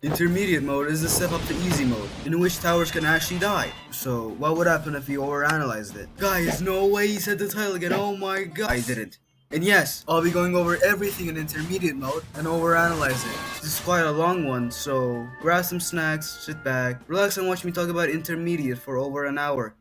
Intermediate mode is the step up to easy mode, in which towers can actually die. So, what would happen if you overanalyzed it? Guys, no way he said the title again, oh my god. I didn't. And yes, I'll be going over everything in intermediate mode and overanalyze it. This is quite a long one, so grab some snacks, sit back, relax and watch me talk about intermediate for over an hour.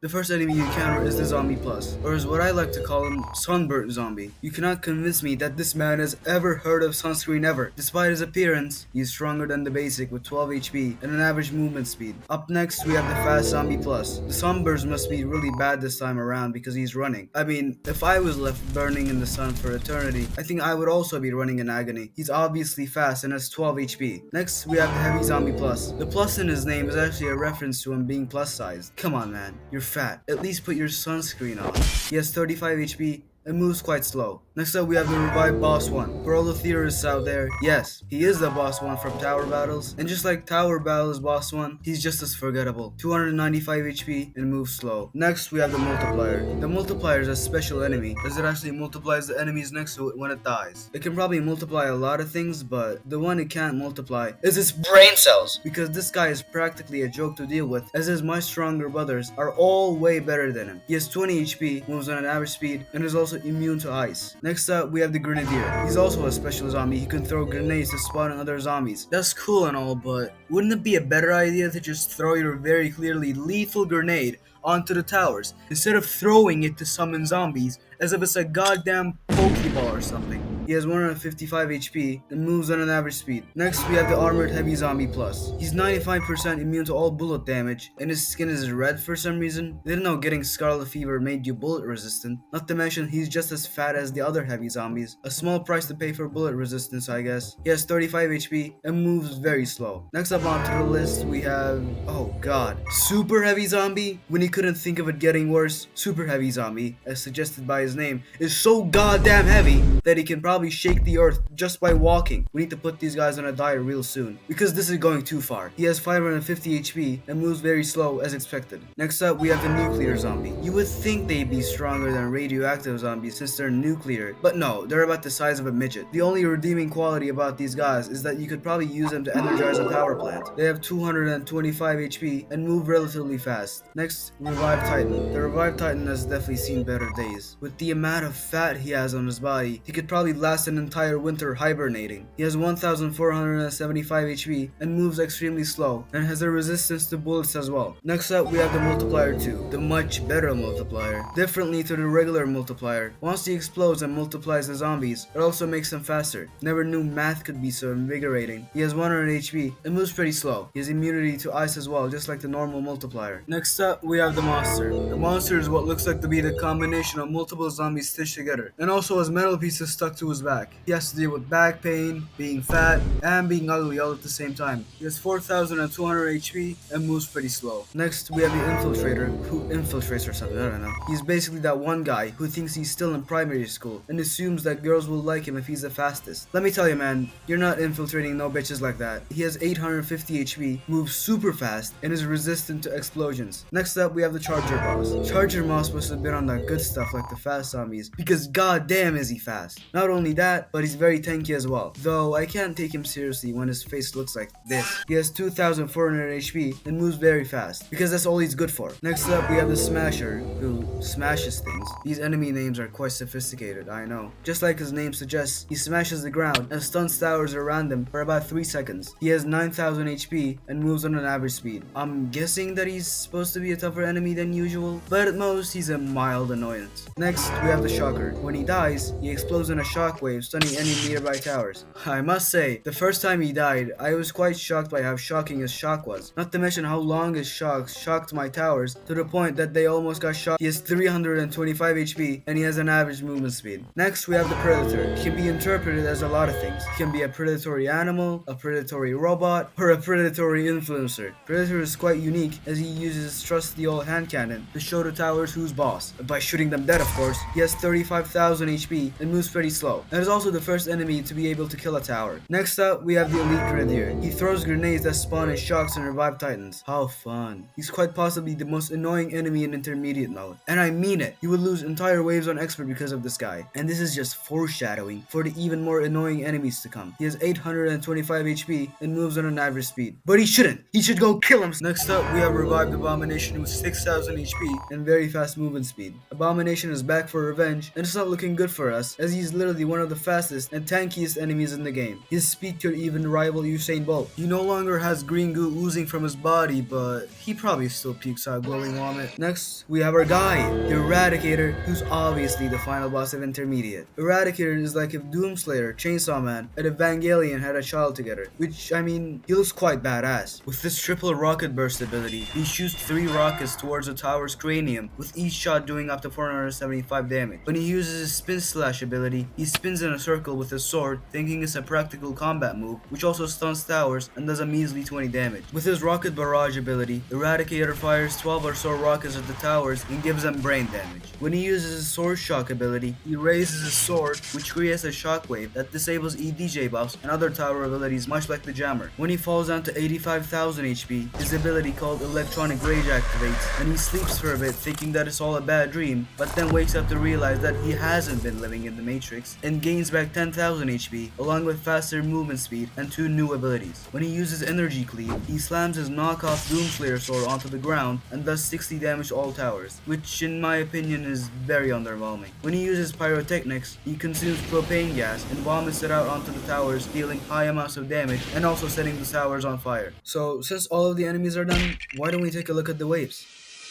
The first enemy you encounter is the Zombie Plus, or as what I like to call him, Sunburnt Zombie. You cannot convince me that this man has ever heard of sunscreen ever. Despite his appearance, he is stronger than the basic with 12 HP and an average movement speed. Up next, we have the Fast Zombie Plus. The sunburns must be really bad this time around because he's running. I mean, if I was left burning in the sun for eternity, I think I would also be running in agony. He's obviously fast and has 12 HP. Next, we have the Heavy Zombie Plus. The plus in his name is actually a reference to him being plus sized. Come on, man. You're fat. At least put your sunscreen on. He has 35 HP and moves quite slow. Next up, we have the revived Boss 1. For all the theorists out there, yes, he is the Boss 1 from Tower Battles, and just like Tower Battles Boss 1, he's just as forgettable. 295 HP and moves slow. Next, we have the Multiplier. The Multiplier is a special enemy, as it actually multiplies the enemies next to it when it dies. It can probably multiply a lot of things, but the one it can't multiply is its brain cells, because this guy is practically a joke to deal with, as his my stronger brothers are all way better than him. He has 20 HP, moves on an average speed, and is also immune to ice. Next up, we have the Grenadier. He's also a special zombie. He can throw grenades to spawn on other zombies. That's cool and all, but wouldn't it be a better idea to just throw your very clearly lethal grenade onto the towers instead of throwing it to summon zombies as if it's a goddamn Pokeball or something? He has 155 HP and moves on an average speed. Next, we have the Armored Heavy Zombie Plus. He's 95% immune to all bullet damage, and his skin is red for some reason. Didn't know getting Scarlet Fever made you bullet resistant. Not to mention, he's just as fat as the other heavy zombies. A small price to pay for bullet resistance, I guess. He has 35 HP and moves very slow. Next up onto the list, we have... oh god. Super Heavy Zombie? When he couldn't think of it getting worse, Super Heavy Zombie, as suggested by his name, is so goddamn heavy that he can probably shake the earth just by walking. We need to put these guys on a diet real soon, because this is going too far. He has 550 HP and moves very slow as expected. Next up, we have the Nuclear Zombie. You would think they'd be stronger than radioactive zombies since they're nuclear, but no, they're about the size of a midget. The only redeeming quality about these guys is that you could probably use them to energize a power plant. They have 225 HP and move relatively fast. Next, Revived Titan. The Revived Titan has definitely seen better days. With the amount of fat he has on his body, he could probably last an entire winter hibernating. He has 1475 HP and moves extremely slow, and has a resistance to bullets as well. Next up, we have the Multiplier 2, the much better multiplier. Differently to the regular multiplier, once he explodes and multiplies the zombies, it also makes them faster. Never knew math could be so invigorating. He has 100 HP and moves pretty slow. He has immunity to ice as well, just like the normal multiplier. Next up, we have the Monster. The Monster is what looks like to be the combination of multiple zombies stitched together, and also has metal pieces stuck to his back. He has to deal with back pain, being fat, and being ugly all at the same time. He has 4200 HP and moves pretty slow. Next, we have the Infiltrator, who infiltrates or something, I don't know. He's basically that one guy who thinks he's still in primary school and assumes that girls will like him if he's the fastest. Let me tell you, man, you're not infiltrating no bitches like that. He has 850 HP, moves super fast, and is resistant to explosions. Next up, we have the Charger Boss. Charger Boss must have been on that good stuff like the fast zombies, because goddamn is he fast. Not only that, but he's very tanky as well, though I can't take him seriously when his face looks like this. He has 2400 HP and moves very fast, because that's all he's good for. Next up, we have the Smasher, who smashes things. These enemy names are quite sophisticated, I know. Just like his name suggests, he smashes the ground and stuns towers around him for about 3 seconds. He has 9000 HP and moves on an average speed. I'm guessing that he's supposed to be a tougher enemy than usual, but at most, he's a mild annoyance. Next, we have the Shocker. When he dies, he explodes in a shockwave, stunning any nearby towers. I must say, the first time he died, I was quite shocked by how shocking his shock was. Not to mention how long his shocks shocked my towers to the point that they almost got shocked. He has 325 HP and he has an average movement speed. Next, we have the Predator. He can be interpreted as a lot of things. He can be a predatory animal, a predatory robot, or a predatory influencer. Predator is quite unique as he uses his trusty old hand cannon to show the towers who's boss. By shooting them dead, of course. He has 35,000 HP and moves pretty slow. well. That is also the first enemy to be able to kill a tower. Next up, we have the Elite Grenadier. He throws grenades that spawn as shocks and revive titans. How fun. He's quite possibly the most annoying enemy in intermediate mode. And I mean it. You would lose entire waves on expert because of this guy. And this is just foreshadowing for the even more annoying enemies to come. He has 825 HP and moves on an average speed. But he shouldn't. He should go kill him. Next up, we have Revived Abomination with 6000 HP and very fast movement speed. Abomination is back for revenge, and it's not looking good for us, as he's literally one of the fastest and tankiest enemies in the game. His speed could even rival Usain Bolt. He no longer has green goo oozing from his body, but he probably still pukes out glowing vomit. Next, we have our guy, the Eradicator, who's obviously the final boss of Intermediate. Eradicator is like if Doomslayer, Chainsaw Man, and Evangelion had a child together, which, I mean, he looks quite badass. With this triple rocket burst ability, he shoots 3 rockets towards the tower's cranium, with each shot doing up to 475 damage. When he uses his spin slash ability, he spins in a circle with his sword, thinking it's a practical combat move, which also stuns towers and does a measly 20 damage. With his rocket barrage ability, Eradicator fires 12 or so rockets at the towers and gives them brain damage. When he uses his sword shock ability, he raises his sword, which creates a shockwave that disables EDJ buffs and other tower abilities, much like the Jammer. When he falls down to 85,000 HP, his ability called Electronic Rage activates, and he sleeps for a bit thinking that it's all a bad dream, but then wakes up to realize that he hasn't been living in the Matrix, and gains back 10,000 HP, along with faster movement speed and 2 new abilities. When he uses Energy Cleave, he slams his knockoff Doomslayer sword onto the ground and does 60 damage to all towers, which in my opinion is very underwhelming. When he uses Pyrotechnics, he consumes propane gas and vomits it out onto the towers, dealing high amounts of damage and also setting the towers on fire. So since all of the enemies are done, why don't we take a look at the waves?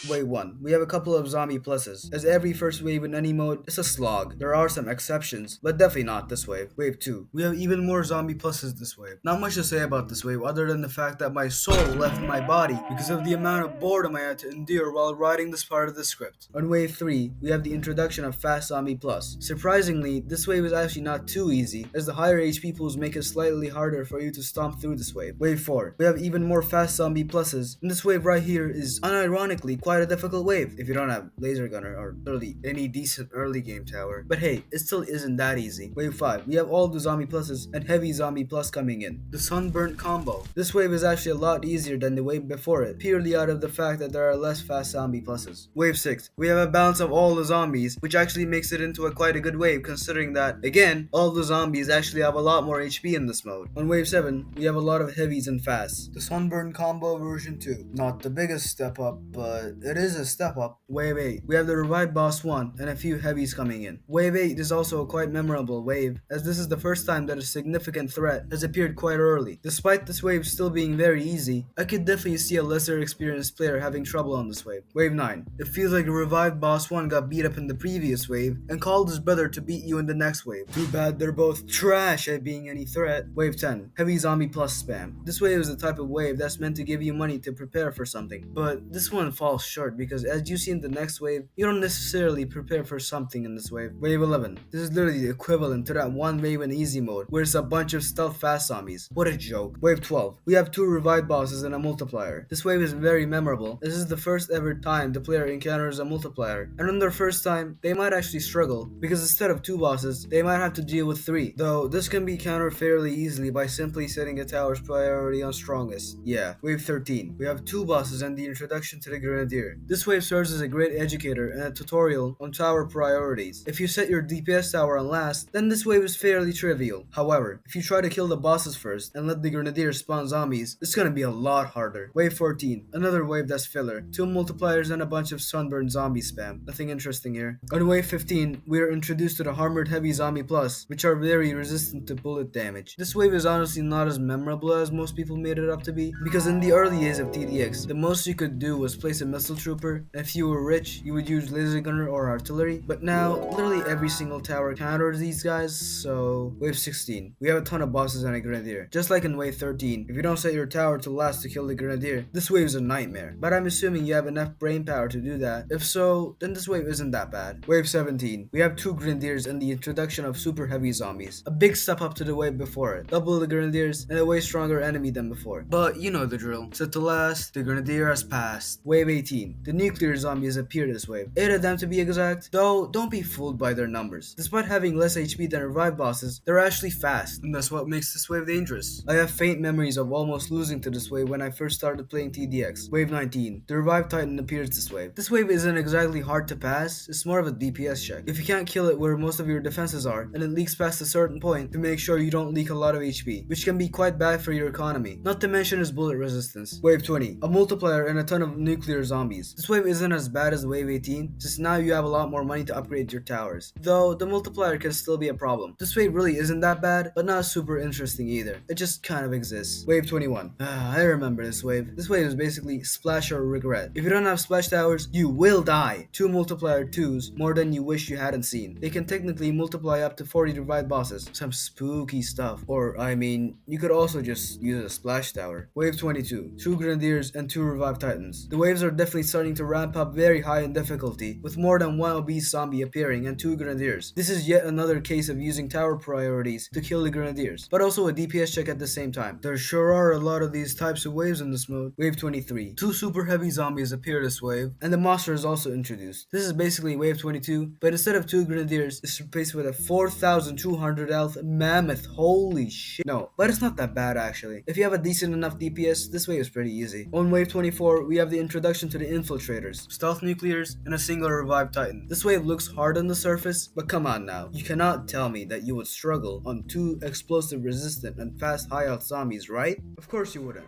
Wave 1. We have a couple of zombie pluses, as every first wave in any mode is a slog. There are some exceptions, but definitely not this wave. Wave 2. We have even more zombie pluses this wave. Not much to say about this wave other than the fact that my soul left my body because of the amount of boredom I had to endure while writing this part of the script. On wave 3, we have the introduction of Fast Zombie Plus. Surprisingly, this wave is actually not too easy, as the higher HP pools make it slightly harder for you to stomp through this wave. Wave 4. We have even more Fast Zombie Pluses, and this wave right here is unironically quite a difficult wave if you don't have laser gunner or literally any decent early game tower. But hey, it still isn't that easy. Wave 5, we have all the zombie pluses and heavy zombie plus coming in. The sunburnt combo. This wave is actually a lot easier than the wave before it, purely out of the fact that there are less fast zombie pluses. Wave 6, we have a balance of all the zombies, which actually makes it into quite a good wave considering that, again, all the zombies actually have a lot more HP in this mode. On wave 7, we have a lot of heavies and fasts. The sunburn combo version 2. Not the biggest step up, but it is a step up. Wave 8, we have the revived boss 1 and a few heavies coming in. Wave 8 is also a quite memorable wave, as this is the first time that a significant threat has appeared quite early. Despite this wave still being very easy, I could definitely see a lesser experienced player having trouble on this wave. Wave 9, it feels like the revived boss 1 got beat up in the previous wave and called his brother to beat you in the next wave. Too bad they're both trash at being any threat. Wave 10, heavy zombie plus spam. This wave is the type of wave that's meant to give you money to prepare for something, but this one falls short because as you see in the next wave, you don't necessarily prepare for something in this wave. Wave 11, this is literally the equivalent to that one wave in easy mode where it's a bunch of stealth fast zombies. What a joke. Wave 12, we have 2 revived bosses and a multiplier. This wave is very memorable. This is the first ever time the player encounters a multiplier, and on their first time, they might actually struggle because instead of 2 bosses, they might have to deal with 3, though this can be countered fairly easily by simply setting a tower's priority on strongest. Yeah. Wave 13, we have 2 bosses and the introduction to the Grenadier. This wave serves as a great educator and a tutorial on tower priorities. If you set your DPS tower on last, then this wave is fairly trivial. However, if you try to kill the bosses first and let the Grenadier spawn zombies, it's gonna be a lot harder. Wave 14, another wave that's filler. 2 multipliers and a bunch of sunburned zombie spam. Nothing interesting here. On wave 15, we are introduced to the Armored Heavy Zombie Plus, which are very resistant to bullet damage. This wave is honestly not as memorable as most people made it up to be, because in the early days of TDX, the most you could do was place a missile trooper, and if you were rich, you would use laser gunner or artillery, but now, literally every single tower counters these guys, so... Wave 16, we have a ton of bosses and a Grenadier. Just like in wave 13, if you don't set your tower to last to kill the Grenadier, this wave is a nightmare, but I'm assuming you have enough brain power to do that. If so, then this wave isn't that bad. Wave 17, we have 2 Grenadiers and the introduction of super heavy zombies. A big step up to the wave before it, double the Grenadiers and a way stronger enemy than before. But you know the drill, set to last, the Grenadier has passed. Wave 18, 18, the nuclear zombies appear this wave. 8 of them to be exact, though don't be fooled by their numbers. Despite having less HP than revived bosses, they're actually fast, and that's what makes this wave dangerous. I have faint memories of almost losing to this wave when I first started playing TDX. Wave 19, the revived titan appears this wave. This wave isn't exactly hard to pass, it's more of a DPS check. If you can't kill it where most of your defenses are, and it leaks past a certain point, to make sure you don't leak a lot of HP, which can be quite bad for your economy. Not to mention its bullet resistance. Wave 20, a multiplier and a ton of nuclear zombies. This wave isn't as bad as wave 18, since now you have a lot more money to upgrade your towers. Though, the multiplier can still be a problem. This wave really isn't that bad, but not super interesting either. It just kind of exists. Wave 21. I remember this wave. This wave is basically splash or regret. If you don't have splash towers, you will die. 2 multiplier 2s, more than you wish you hadn't seen. They can technically multiply up to 40 revived bosses. Some spooky stuff. Or, I mean, you could also just use a splash tower. Wave 22. 2 grenadiers and 2 revived titans. The waves are definitely starting to ramp up very high in difficulty, with more than 1 obese zombie appearing and 2 grenadiers. This is yet another case of using tower priorities to kill the grenadiers, but also a DPS check at the same time. There sure are a lot of these types of waves in this mode. Wave 23. 2 super heavy zombies appear this wave, and the monster is also introduced. This is basically wave 22, but instead of 2 grenadiers, it's replaced with a 4,200 health mammoth. Holy shit. No, but it's not that bad actually. If you have a decent enough DPS, this wave is pretty easy. On wave 24, we have the introduction to the infiltrators, stealth nuclears, and a single revived titan. This wave looks hard on the surface, but come on now. You cannot tell me that you would struggle on 2 explosive resistant and fast high health zombies, right? Of course you wouldn't,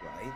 right?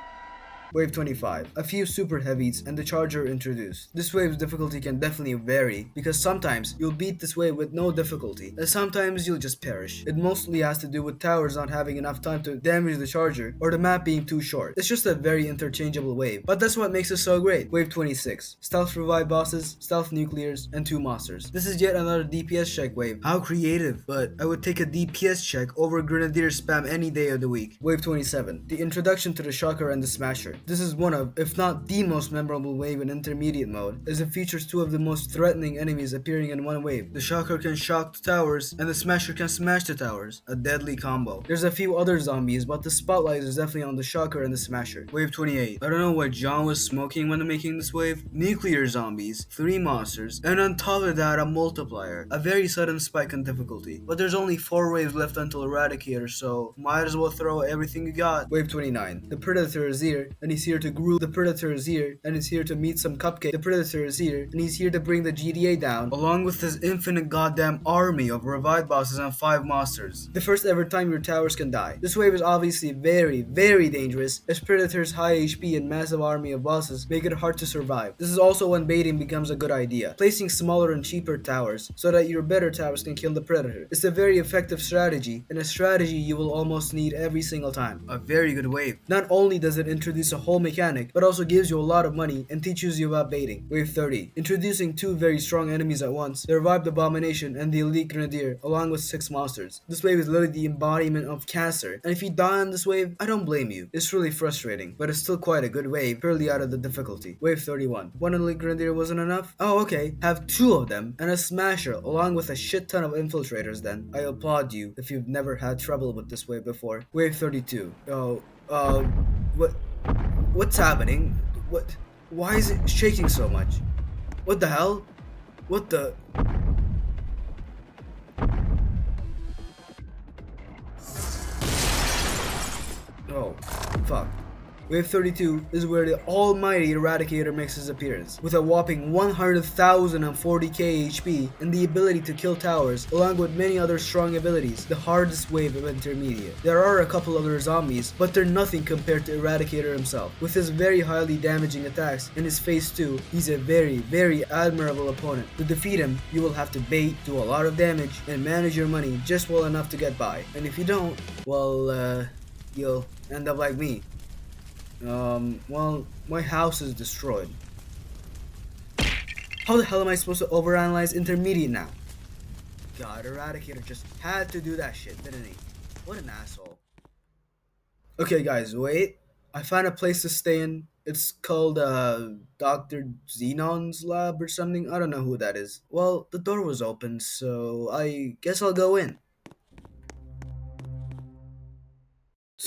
Wave 25. A few super heavies and the charger introduced. This wave's difficulty can definitely vary, because sometimes you'll beat this wave with no difficulty, and sometimes you'll just perish. It mostly has to do with towers not having enough time to damage the charger, or the map being too short. It's just a very interchangeable wave, but that's what makes it so great. Wave 26. Stealth revived bosses, stealth nuclears, and 2 monsters. This is yet another DPS check wave. How creative, but I would take a DPS check over grenadier spam any day of the week. Wave 27. The introduction to the shocker and the smasher. This is one of, if not the most memorable wave in intermediate mode, as it features 2 of the most threatening enemies appearing in one wave. The shocker can shock the towers, and the smasher can smash the towers. A deadly combo. There's a few other zombies, but the spotlight is definitely on the shocker and the smasher. Wave 28. I don't know what John was smoking when making this wave. Nuclear zombies, 3 monsters, and on top of that a multiplier. A very sudden spike in difficulty. But there's only 4 waves left until Eradicator, so might as well throw everything you got. Wave 29. The Predator is here, and he's here to groove. The Predator is here, and he's here to meet some cupcake. The Predator is here, and he's here to bring the GDA down, along with his infinite goddamn army of revived bosses and 5 monsters. The first ever time your towers can die. This wave is obviously very, very dangerous, as Predator's high HP and massive army of bosses make it hard to survive. This is also when baiting becomes a good idea, placing smaller and cheaper towers so that your better towers can kill the Predator. It's a very effective strategy, and a strategy you will almost need every single time. A very good wave. Not only does it introduce a whole mechanic, but also gives you a lot of money and teaches you about baiting. Wave 30. Introducing 2 very strong enemies at once, the revived abomination and the elite grenadier, along with 6 monsters. This wave is literally the embodiment of cancer, and if you die on this wave, I don't blame you. It's really frustrating, but it's still quite a good wave, purely out of the difficulty. Wave 31. 1 elite grenadier wasn't enough? Oh okay, have 2 of them, and a smasher, along with a shit ton of infiltrators then. I applaud you if you've never had trouble with this wave before. Wave 32. What's happening? What? Why is it shaking so much? What the hell? What the? Oh, fuck. Wave 32 is where the almighty Eradicator makes his appearance, with a whopping 100,040k HP and the ability to kill towers, along with many other strong abilities, the hardest wave of intermediate. There are a couple other zombies, but they're nothing compared to Eradicator himself. With his very highly damaging attacks and his phase 2, he's a very, very admirable opponent. To defeat him, you will have to bait, do a lot of damage, and manage your money just well enough to get by. And if you don't, well, you'll end up like me. Well, my house is destroyed. How the hell am I supposed to overanalyze intermediate now? God, Eradicator just had to do that shit, didn't he? What an asshole. Okay guys, wait. I found a place to stay in. It's called, Dr. Xenon's lab or something. I don't know who that is. Well, the door was open, so I guess I'll go in.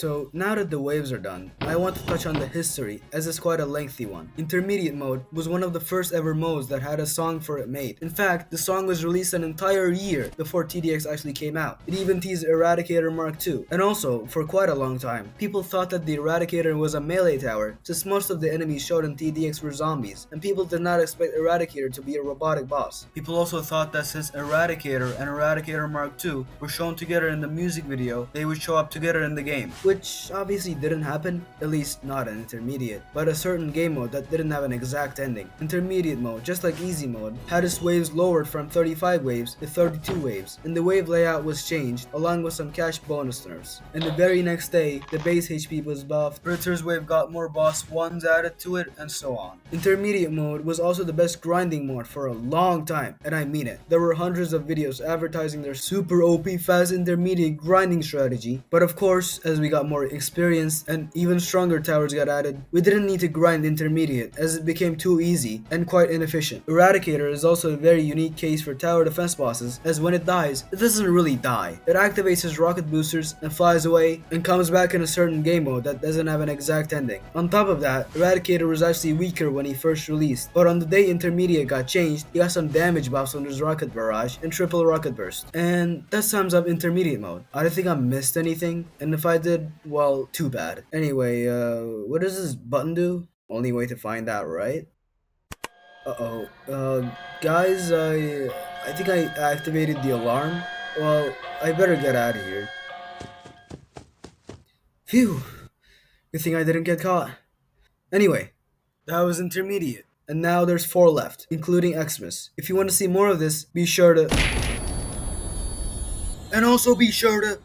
So now that the waves are done, I want to touch on the history as it's quite a lengthy one. Intermediate mode was one of the first ever modes that had a song for it made. In fact, the song was released an entire year before TDX actually came out. It even teased Eradicator Mark II. And also, for quite a long time, people thought that the Eradicator was a melee tower since most of the enemies showed in TDX were zombies, and people did not expect Eradicator to be a robotic boss. People also thought that since Eradicator and Eradicator Mark II were shown together in the music video, they would show up together in the game, which obviously didn't happen, at least not in Intermediate, but a certain game mode that didn't have an exact ending. Intermediate mode, just like Easy mode, had its waves lowered from 35 waves to 32 waves, and the wave layout was changed, along with some cash bonus nerfs. And the very next day, the base HP was buffed, Ritzer's wave got more boss 1s added to it, and so on. Intermediate mode was also the best grinding mode for a long time, and I mean it. There were hundreds of videos advertising their super OP fast intermediate grinding strategy, but of course, as we got more experienced and even stronger towers got added, we didn't need to grind intermediate as it became too easy and quite inefficient. Eradicator is also a very unique case for tower defense bosses, as when it dies, it doesn't really die. It activates his rocket boosters and flies away and comes back in a certain game mode that doesn't have an exact ending. On top of that, Eradicator was actually weaker when he first released, but on the day intermediate got changed, he got some damage buffs on his rocket barrage and triple rocket burst. And that sums up intermediate mode. I don't think I missed anything, and if I did, well, too bad. Anyway, what does this button do? Only way to find out, right? Uh-oh. Guys, I think I activated the alarm. Well, I better get out of here. Phew. Good thing I didn't get caught. Anyway, that was intermediate. And now there's 4 left, including Xmas. If you want to see more of this, be sure to... And also be sure to...